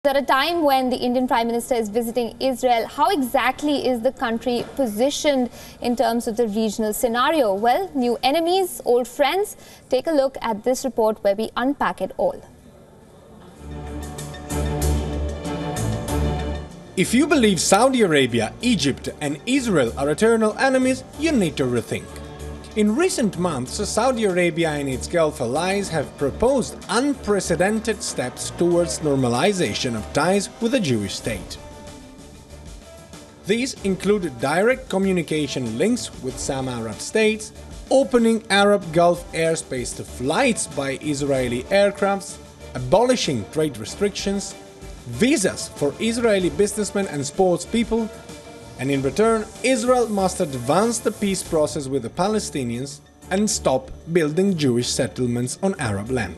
At a time when the Indian Prime Minister is visiting Israel, how exactly is the country positioned in terms of the regional scenario? Well, new enemies, old friends. Take a look at this report where we unpack it all. If you believe Saudi Arabia, Egypt and Israel are eternal enemies, you need to rethink. In recent months, Saudi Arabia and its Gulf allies have proposed unprecedented steps towards normalization of ties with the Jewish state. These include direct communication links with some Arab states, opening Arab Gulf airspace to flights by Israeli aircrafts, abolishing trade restrictions, visas for Israeli businessmen and sports people, and in return, Israel must advance the peace process with the Palestinians and stop building Jewish settlements on Arab land.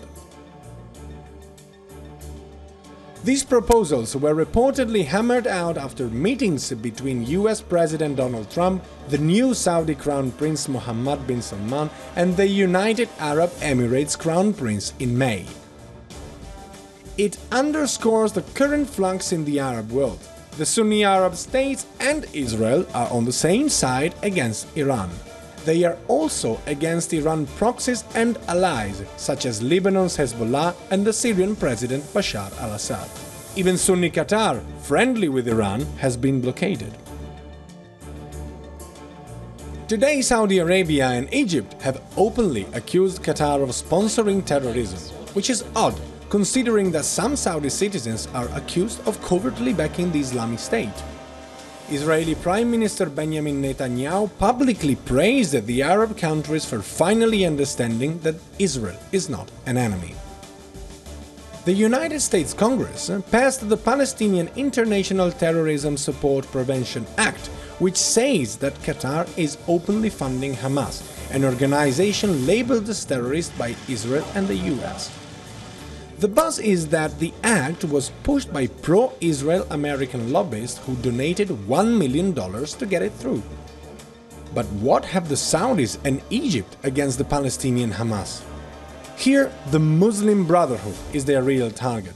These proposals were reportedly hammered out after meetings between US President Donald Trump, the new Saudi Crown Prince Mohammed bin Salman and the United Arab Emirates Crown Prince in May. It underscores the current flux in the Arab world. The Sunni Arab states and Israel are on the same side against Iran. They are also against Iran proxies and allies such as Lebanon's Hezbollah and the Syrian President Bashar al-Assad. Even Sunni Qatar, friendly with Iran, has been blockaded. Today, Saudi Arabia and Egypt have openly accused Qatar of sponsoring terrorism, which is odd, considering that some Saudi citizens are accused of covertly backing the Islamic State. Israeli Prime Minister Benjamin Netanyahu publicly praised the Arab countries for finally understanding that Israel is not an enemy. The United States Congress passed the Palestinian International Terrorism Support Prevention Act, which says that Qatar is openly funding Hamas, an organization labeled as terrorist by Israel and the US. The buzz is that the act was pushed by pro-Israel American lobbyists who donated $1 million to get it through. But what have the Saudis and Egypt against the Palestinian Hamas? Here, the Muslim Brotherhood is their real target.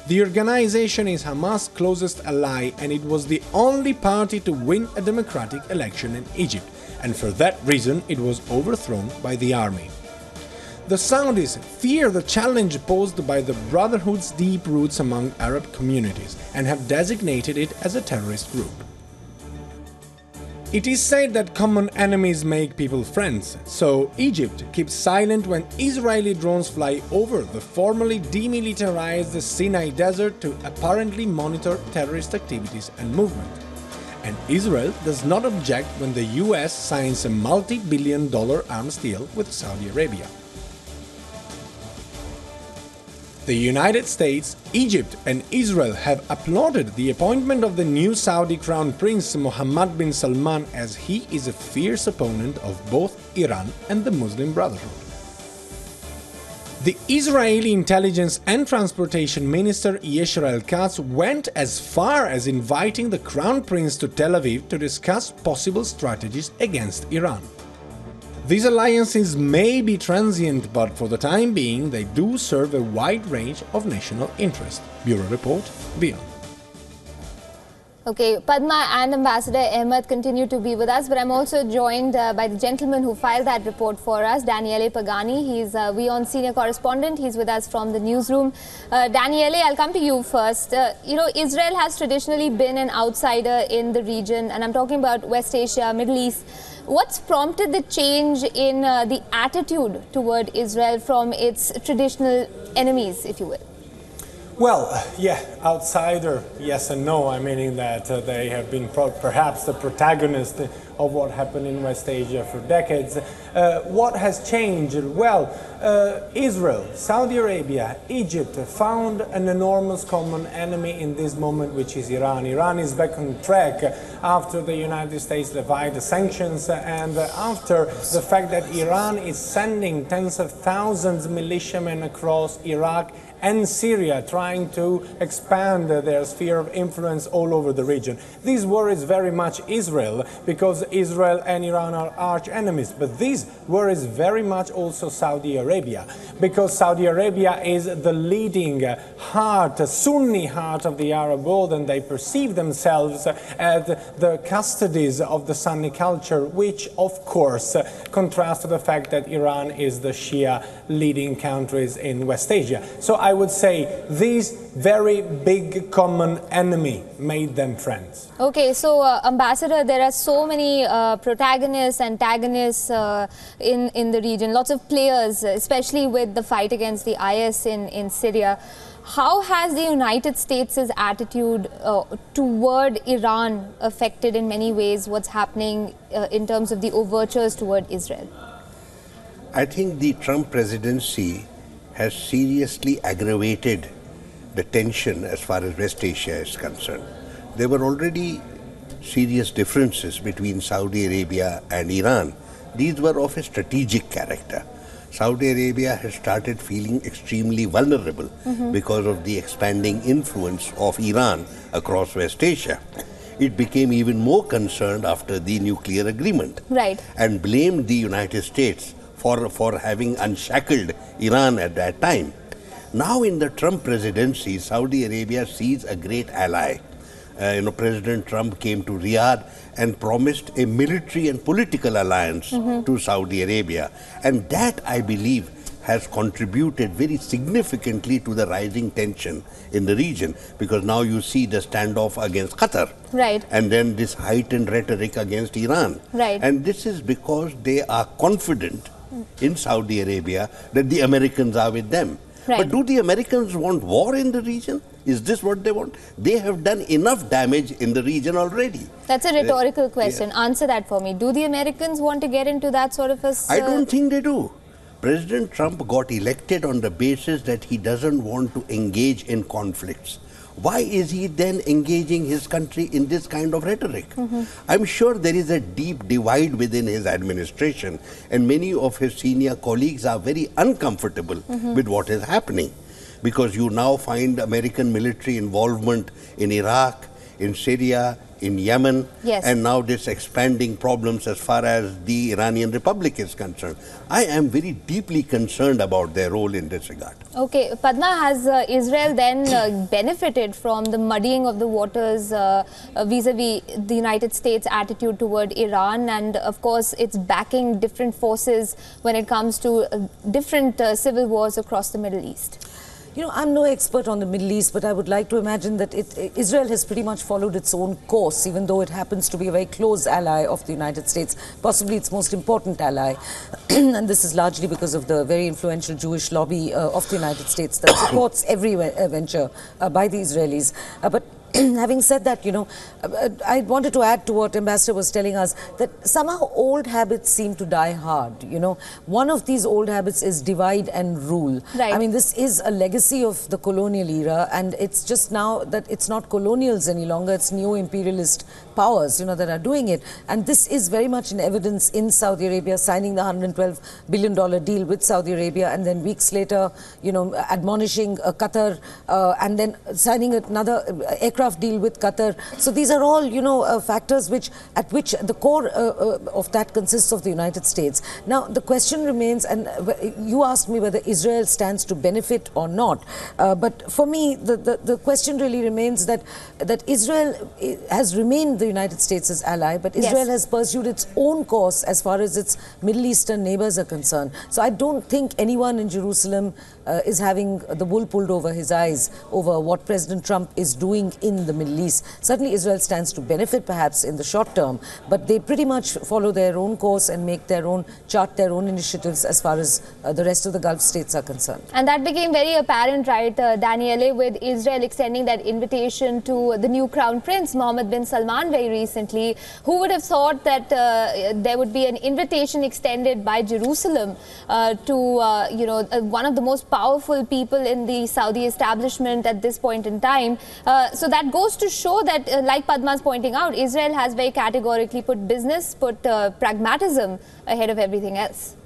The organization is Hamas' closest ally and it was the only party to win a democratic election in Egypt, and for that reason it was overthrown by the army. The Saudis fear the challenge posed by the Brotherhood's deep roots among Arab communities and have designated it as a terrorist group. It is said that common enemies make people friends, so Egypt keeps silent when Israeli drones fly over the formerly demilitarized Sinai Desert to apparently monitor terrorist activities and movement. And Israel does not object when the US signs a multi-billion-dollar arms deal with Saudi Arabia. The United States, Egypt and Israel have applauded the appointment of the new Saudi Crown Prince Mohammed bin Salman, as he is a fierce opponent of both Iran and the Muslim Brotherhood. The Israeli Intelligence and Transportation Minister Yisrael Katz went as far as inviting the Crown Prince to Tel Aviv to discuss possible strategies against Iran. These alliances may be transient, but for the time being they do serve a wide range of national interest. Bureau Report, WION. Okay, Padma and Ambassador Ahmed continue to be with us, but I'm also joined by the gentleman who filed that report for us, Daniele Pagani. He's WION senior correspondent. He's with us from the newsroom. Daniele, I'll come to you first. Israel has traditionally been an outsider in the region, and I'm talking about West Asia, Middle East. What's prompted the change in the attitude toward Israel from its traditional enemies, if you will? Well, yeah, outsider, yes and no. I mean that they have been perhaps the protagonist of what happened in West Asia for decades. What has changed? Well, Israel, Saudi Arabia, Egypt found an enormous common enemy in this moment, which is Iran. Iran is back on track after the United States levied the sanctions and after the fact that Iran is sending tens of thousands of militiamen across Iraq and Syria, trying to expand their sphere of influence all over the region. This worries very much Israel, because Israel and Iran are arch enemies. But this worries very much also Saudi Arabia, because Saudi Arabia is the leading heart, Sunni heart of the Arab world, and they perceive themselves as the custodies of the Sunni culture, which of course contrasts to the fact that Iran is the Shia leading countries in West Asia. So I would say this very big common enemy made them friends. Okay, so Ambassador, there are so many protagonists, antagonists in the region, lots of players, especially with the fight against the IS in Syria. How has the United States' attitude toward Iran affected in many ways what's happening in terms of the overtures toward Israel? I think the Trump presidency has seriously aggravated the tension as far as West Asia is concerned. There were already serious differences between Saudi Arabia and Iran. These were of a strategic character. Saudi Arabia has started feeling extremely vulnerable because of the expanding influence of Iran across West Asia. It became even more concerned after the nuclear agreement, and blamed the United States for having unshackled Iran at that time. Now in the Trump presidency, Saudi Arabia sees a great ally. President Trump came to Riyadh and promised a military and political alliance to Saudi Arabia. And that, I believe, has contributed very significantly to the rising tension in the region, because now you see the standoff against Qatar. And then this heightened rhetoric against Iran. And this is because they are confident in Saudi Arabia that the Americans are with them. But do the Americans want war in the region? Is this what they want? They have done enough damage in the region already. That's a rhetorical question. Answer that for me. Do the Americans want to get into that sort of a... I don't think they do. President Trump got elected on the basis that he doesn't want to engage in conflicts. Why is he then engaging his country in this kind of rhetoric? I'm sure there is a deep divide within his administration, and many of his senior colleagues are very uncomfortable with what is happening, because you now find American military involvement in Iraq, in Syria, in Yemen, and now this expanding problems as far as the Iranian Republic is concerned. I am very deeply concerned about their role in this regard. Okay, Padma, has Israel then benefited from the muddying of the waters vis-a-vis the United States' attitude toward Iran, and of course it's backing different forces when it comes to different civil wars across the Middle East? You know, I'm no expert on the Middle East, but I would like to imagine that Israel has pretty much followed its own course, even though it happens to be a very close ally of the United States, possibly its most important ally. And this is largely because of the very influential Jewish lobby of the United States that supports every venture by the Israelis. But having said that, you know, I wanted to add to what Ambassador was telling us, that somehow old habits seem to die hard. You know, one of these old habits is divide and rule. I mean, this is a legacy of the colonial era, and it's just now that it's not colonials any longer, it's neo-imperialist powers, you know, that are doing it. And this is very much in evidence in Saudi Arabia, signing the $112 billion deal with Saudi Arabia, and then weeks later, you know, admonishing Qatar, and then signing another aircraft deal with Qatar. So these are all, you know, factors at which the core of that consists of the United States. Now, the question remains, and you asked me whether Israel stands to benefit or not. But for me, the question really remains that Israel has remained the United States' ally, but Israel has pursued its own course as far as its Middle Eastern neighbors are concerned. So I don't think anyone in Jerusalem is having the wool pulled over his eyes over what President Trump is doing in the Middle East. Certainly Israel stands to benefit perhaps in the short term, but they pretty much follow their own course and chart their own initiatives as far as the rest of the Gulf states are concerned. And that became very apparent, right, Daniele, with Israel extending that invitation to the new Crown Prince, Mohammed bin Salman, very recently. Who would have thought that there would be an invitation extended by Jerusalem to, you know, one of the most powerful people in the Saudi establishment at this point in time. So that goes to show that, like Padma's pointing out, Israel has very categorically put pragmatism ahead of everything else.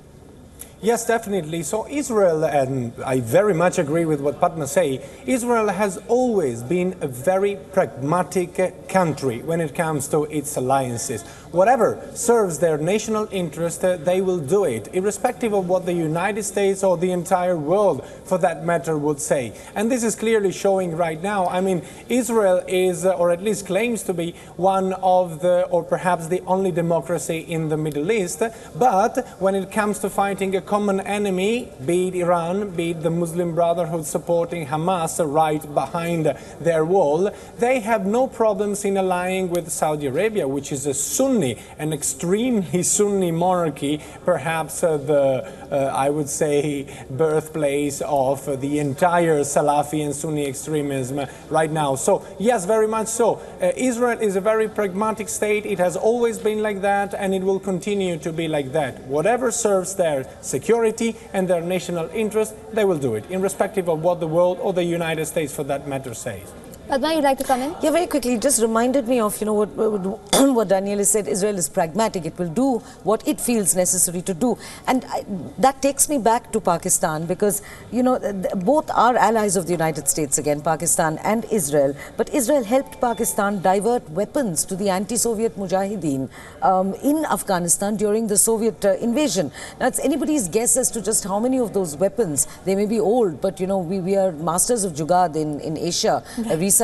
Yes, definitely. So Israel, and I very much agree with what Padma say, Israel has always been a very pragmatic country when it comes to its alliances. Whatever serves their national interest, they will do it, irrespective of what the United States or the entire world, for that matter, would say. And this is clearly showing right now. I mean, Israel is, or at least claims to be, one of the, or perhaps the only democracy in the Middle East. But when it comes to fighting a common enemy, be it Iran, be it the Muslim Brotherhood supporting Hamas right behind their wall, they have no problems in allying with Saudi Arabia, which is a Sunni, an extremely Sunni monarchy, perhaps I would say, birthplace of the entire Salafi and Sunni extremism right now. So, yes, very much so. Israel is a very pragmatic state. It has always been like that, and it will continue to be like that. Whatever serves their security and their national interest, they will do it, irrespective of what the world or the United States, for that matter, says. Padma, you'd like to come in? Yeah, very quickly. It just reminded me of, what Daniel said. Israel is pragmatic. It will do what it feels necessary to do. And that takes me back to Pakistan because, both are allies of the United States, again, Pakistan and Israel. But Israel helped Pakistan divert weapons to the anti-Soviet Mujahideen in Afghanistan during the Soviet invasion. Now, it's anybody's guess as to just how many of those weapons. They may be old, but, we are masters of Jugaad in Asia, recycling,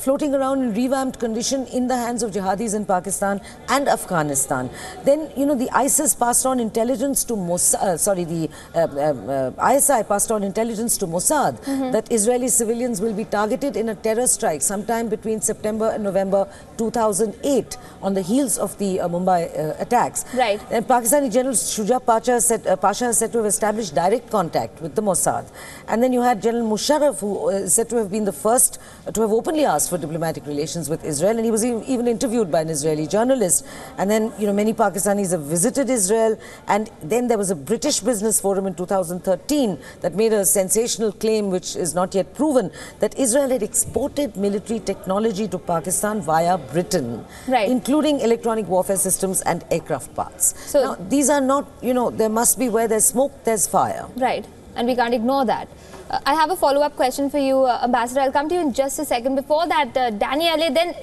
floating around in revamped condition in the hands of jihadis in Pakistan and Afghanistan. Then, the ISIS passed on intelligence to Mossad, ISI passed on intelligence to Mossad that Israeli civilians will be targeted in a terror strike sometime between September and November 2008 on the heels of the Mumbai attacks. Right. And Pakistani General Shuja Pasha said to have established direct contact with the Mossad. And then you had General Musharraf, who is said to have been the first to have openly asked for diplomatic relations with Israel, and he was even interviewed by an Israeli journalist. And then, many Pakistanis have visited Israel, and then there was a British Business Forum in 2013 that made a sensational claim, which is not yet proven, that Israel had exported military technology to Pakistan via Britain, right, including electronic warfare systems and aircraft parts. So now, these are not, there must be where there's smoke, there's fire. Right, and we can't ignore that. I have a follow-up question for you, Ambassador. I'll come to you in just a second. Before that, Daniele, then,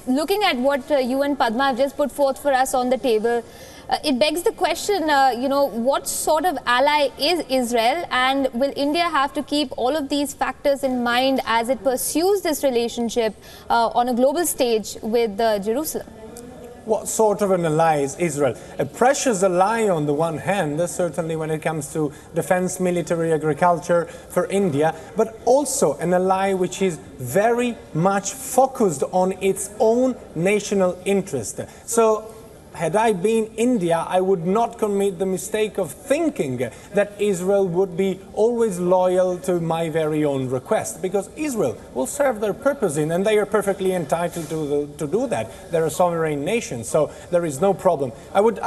looking at what you and Padma have just put forth for us on the table, it begs the question, what sort of ally is Israel, and will India have to keep all of these factors in mind as it pursues this relationship on a global stage with Jerusalem? What sort of an ally is Israel? A precious ally on the one hand, certainly when it comes to defense, military, agriculture for India, but also an ally which is very much focused on its own national interest. So, had I been India, I would not commit the mistake of thinking that Israel would be always loyal to my very own request, because Israel will serve their purpose and they are perfectly entitled to do that. They're a sovereign nation, so there is no problem. I would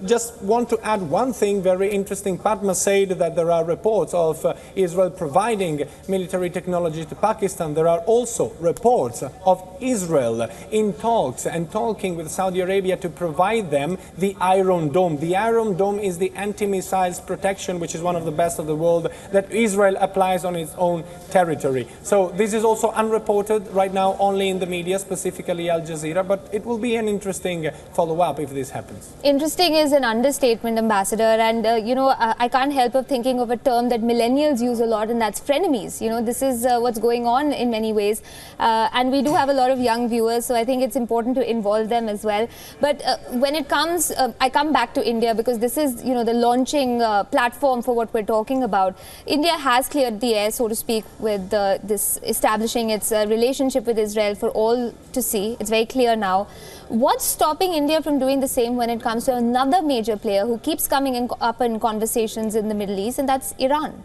just want to add one thing very interesting. Padma said that there are reports of Israel providing military technology to Pakistan. There are also reports of Israel in talks and talking with Saudi Arabia to provide them the Iron Dome. The Iron Dome is the anti-missiles protection, which is one of the best of the world, that Israel applies on its own territory. So this is also unreported right now, only in the media, specifically Al Jazeera, but it will be an interesting follow-up if this happens. Interesting is an understatement, Ambassador, and I can't help but thinking of a term that millennials use a lot, and that's frenemies. This is what's going on in many ways, and we do have a lot of young viewers, so I think it's important to involve them as well. But when it comes, I come back to India because this is, the launching platform for what we're talking about. India has cleared the air, so to speak, with this establishing its relationship with Israel for all to see. It's very clear now. What's stopping India from doing the same when it comes to another major player who keeps coming up in conversations in the Middle East, and that's Iran?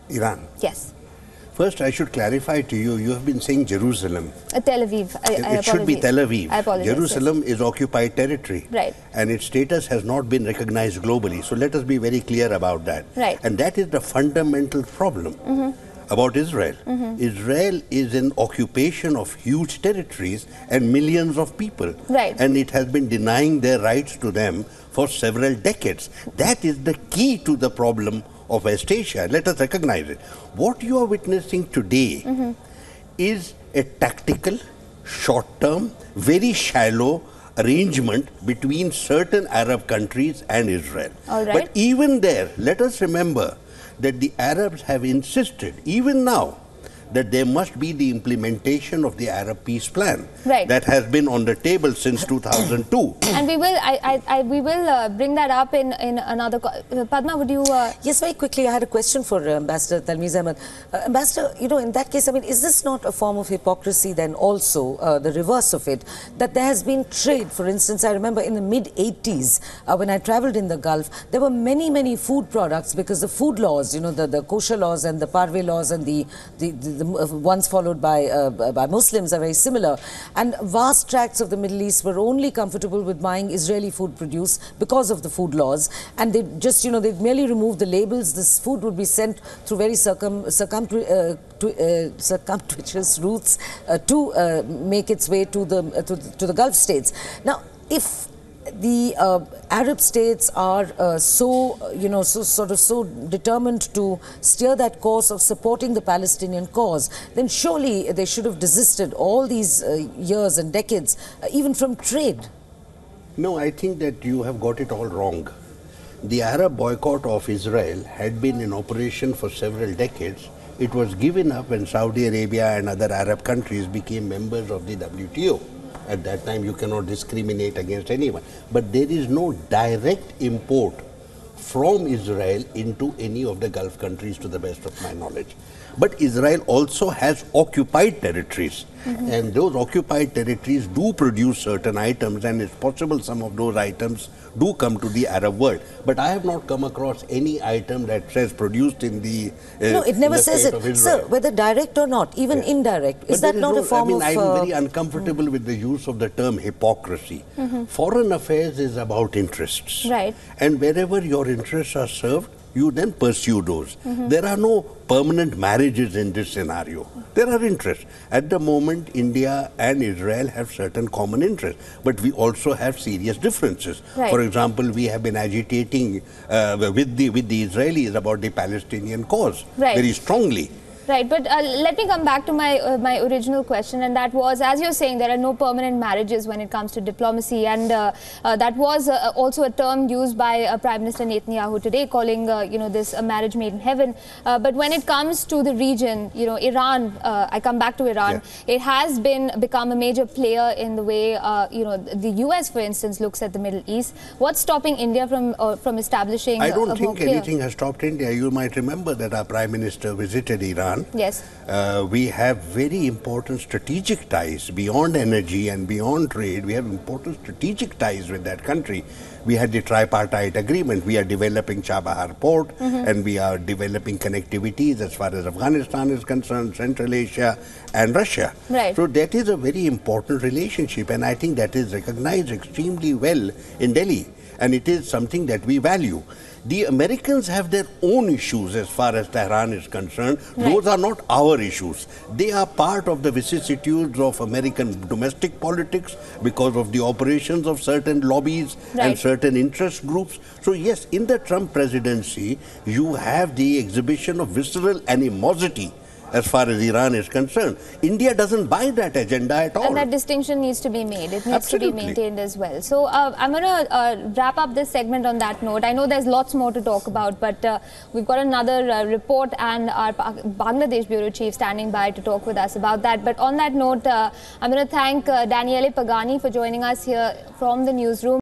Iran? Yes. First, I should clarify to you, you have been saying Jerusalem. Tel Aviv. It should be Tel Aviv. I apologize. Jerusalem is occupied territory. Right. And its status has not been recognized globally. So let us be very clear about that. Right. And that is the fundamental problem. about Israel. Israel is an occupation of huge territories and millions of people. Right. And it has been denying their rights to them for several decades. That is the key to the problem of West Asia. Let us recognize it. What you are witnessing today is a tactical, short-term, very shallow arrangement between certain Arab countries and Israel. All right. But even there, let us remember that the Arabs have insisted, even now, that there must be the implementation of the Arab peace plan. Right. That has been on the table since 2002. And we will bring that up in another. Padma, would you? Yes, very quickly. I had a question for Ambassador Talmiz Ahmed. Ambassador, in that case, I mean, is this not a form of hypocrisy then also, the reverse of it, that there has been trade? For instance, I remember in the mid-80s, when I traveled in the Gulf, there were many, many food products because the food laws, the kosher laws and the parve laws and the ones followed by Muslims are very similar. And vast tracts of the Middle East were only comfortable with buying Israeli food produce because of the food laws. And they just, they merely removed the labels. This food would be sent through very circuitous routes to make its way to the Gulf states. Now, if the Arab states are so determined to steer that course of supporting the Palestinian cause, then surely they should have desisted all these years and decades, even from trade. No, I think that you have got it all wrong. The Arab boycott of Israel had been in operation for several decades. It was given up when Saudi Arabia and other Arab countries became members of the WTO. At that time, you cannot discriminate against anyone. But there is no direct import from Israel into any of the Gulf countries, to the best of my knowledge. But Israel also has occupied territories. And those occupied territories do produce certain items, and it's possible some of those items do come to the Arab world. But I have not come across any item that says produced in the no, it never says it. Sir, whether direct or not, even indirect, is that not a form of... I'm very uncomfortable with the use of the term hypocrisy. Foreign affairs is about interests. Right. And wherever your interests are served, you then pursue those. There are no permanent marriages in this scenario. There are interests. At the moment, India and Israel have certain common interests, but we also have serious differences. Right. For example, we have been agitating with the Israelis about the Palestinian cause very strongly. Right, but let me come back to my original question, and that was, as you're saying, there are no permanent marriages when it comes to diplomacy, and that was also a term used by Prime Minister Netanyahu today, calling this a marriage made in heaven. But when it comes to the region, Iran, I come back to Iran. It has become a major player in the way the US, for instance, looks at the Middle East. What's stopping India from establishing? I don't think anything has stopped India. You might remember that our Prime Minister visited Iran. Yes. We have very important strategic ties beyond energy and beyond trade. We have important strategic ties with that country. We had the tripartite agreement. We are developing Chabahar port, and we are developing connectivities as far as Afghanistan is concerned, Central Asia and Russia. Right. So that is a very important relationship, and I think that is recognized extremely well in Delhi, and it is something that we value. The Americans have their own issues as far as Tehran is concerned. Right. Those are not our issues. They are part of the vicissitudes of American domestic politics because of the operations of certain lobbies and certain interest groups. So yes, in the Trump presidency, you have the exhibition of visceral animosity as far as Iran is concerned. India doesn't buy that agenda at all. And that distinction needs to be made. It needs to be maintained as well. So I'm going to wrap up this segment on that note. I know there's lots more to talk about, but we've got another report and our Bangladesh Bureau Chief standing by to talk with us about that. But on that note, I'm going to thank Daniele Pagani for joining us here from the newsroom.